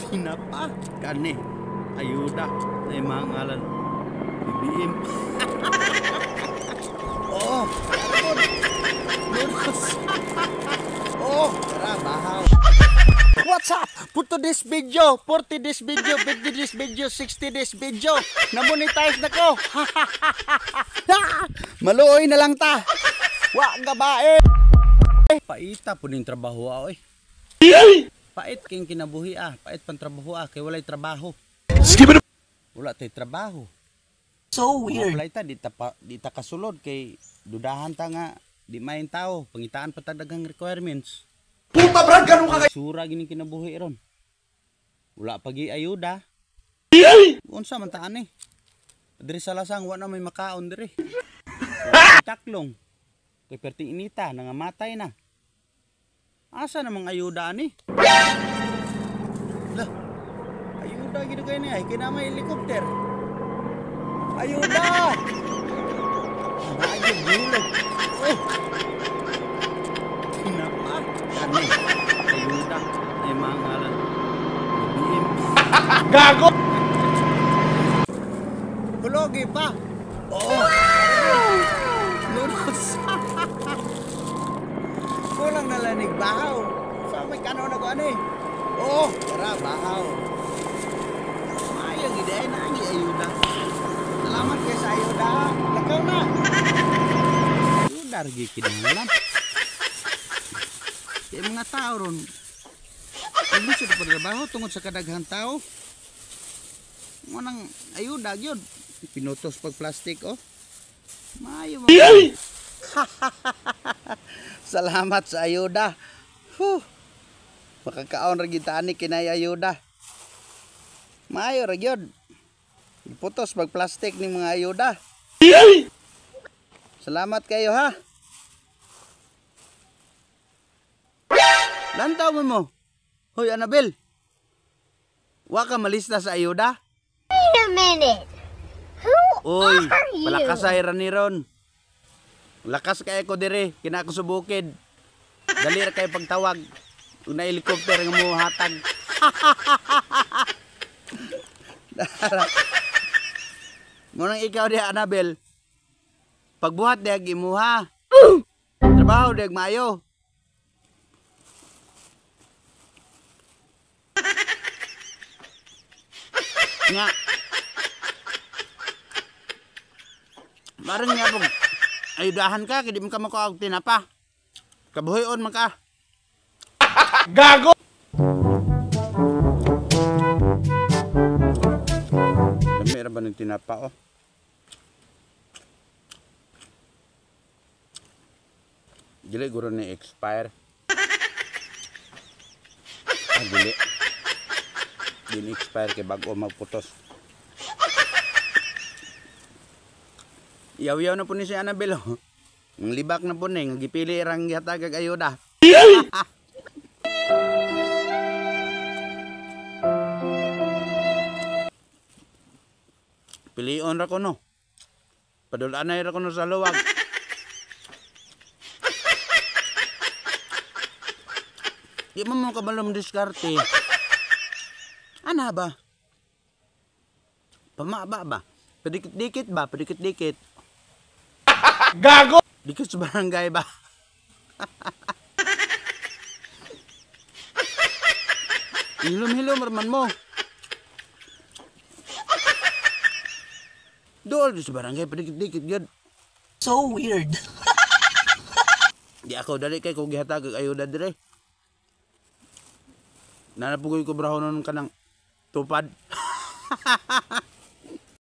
Tinapa, kani, ayuda, na yung mga ngalan. BBM. Oh, karon. Lunos. Oh, tara, bahaw. What's up? Put to this video, 40 this video, 50 this video, 60 this video. Na-monetize na ko. Maluoy na lang ta. Wa gabae. Paita po ning trabaho oy. Pait king kinabuhi pait pang trabaho kay walay trabaho. Wala tay trabaho. So weird. Wala ta di ta kasulod kay dudahan ta nga di main tao, pangitaan pa ta daghang requirements. Puta brad ganun ka kay. Sura gini kinabuhi ron. Wala pagi ayuda. Unsa man ta ani? Diri sa lasang wa na may makaon diri. Taklong. Kay perting inita nangamatay na. Asa namang ayuda ani? Lah. Ayuda gid kay ni ay kinamay helicopter. Ayuda. Ayun bulog. Kinapa. Kani. Ayuda. Ay mga ngalan. BBM. Gago. Kulogi pa. Oh. Lunos. Kulang nalanig bahaw. Sa may kanaw na ko ani. Oh, tara bahaw. Ayang ide na ang ayuda. Salamat kay sa ayuda. Lakaw na. Ayuda ragi kinahanglan. Kay mga tao ron. Hindi sa trabaho tungod sa kadaghan tao. Mo nang ayuda gyud. Pinutos pag plastic oh. Maayo mo. Salamat sa ayuda. Makakaon ra gid ani kinay ayuda. Maayo ra gyud. Iputos pag plastic ning mga ayuda. Salamat kayo ha. Lantaw mo. Hoy Annabel. Wa ka malista sa ayuda? Wait a minute. Who Oy, are you? palakasay ra ni ron. Lakas kay ko dire, kina ko subukid. Dali ra kay pagtawag. Ug na helicopter nga mo hatag. Munang ikaw di Annabel. Pagbuhat di ag imuha. Trabaho di ag maayo. Nga. Marang nga pong ayudahan ka, kaya di mo ka makuha tinapa. Kabuhayon man ka. Gago. Dami ra ba ng tinapa oh? Dili guro ni expire. Dili. Dili expire kay bago magputos. Yaw-yaw na po ni si Annabel oh. Ang libak na po ni, gipili rang gihatag kag ayuda. Pilion ra ko no. Padulanay ra ko no sa luwag. Di mo kabalom diskarte. Ana ba? Pamaba ba? Padikit-dikit ba? Padikit-dikit. Gago. Dikit sa barangay ba? Hilom-hilom raman mo. Dool sa barangay, padikit-dikit yun. So weird. Di ako dali kay kung gihatag kag ayuda dire. Nanapugoy ko brahon nun ka ng tupad.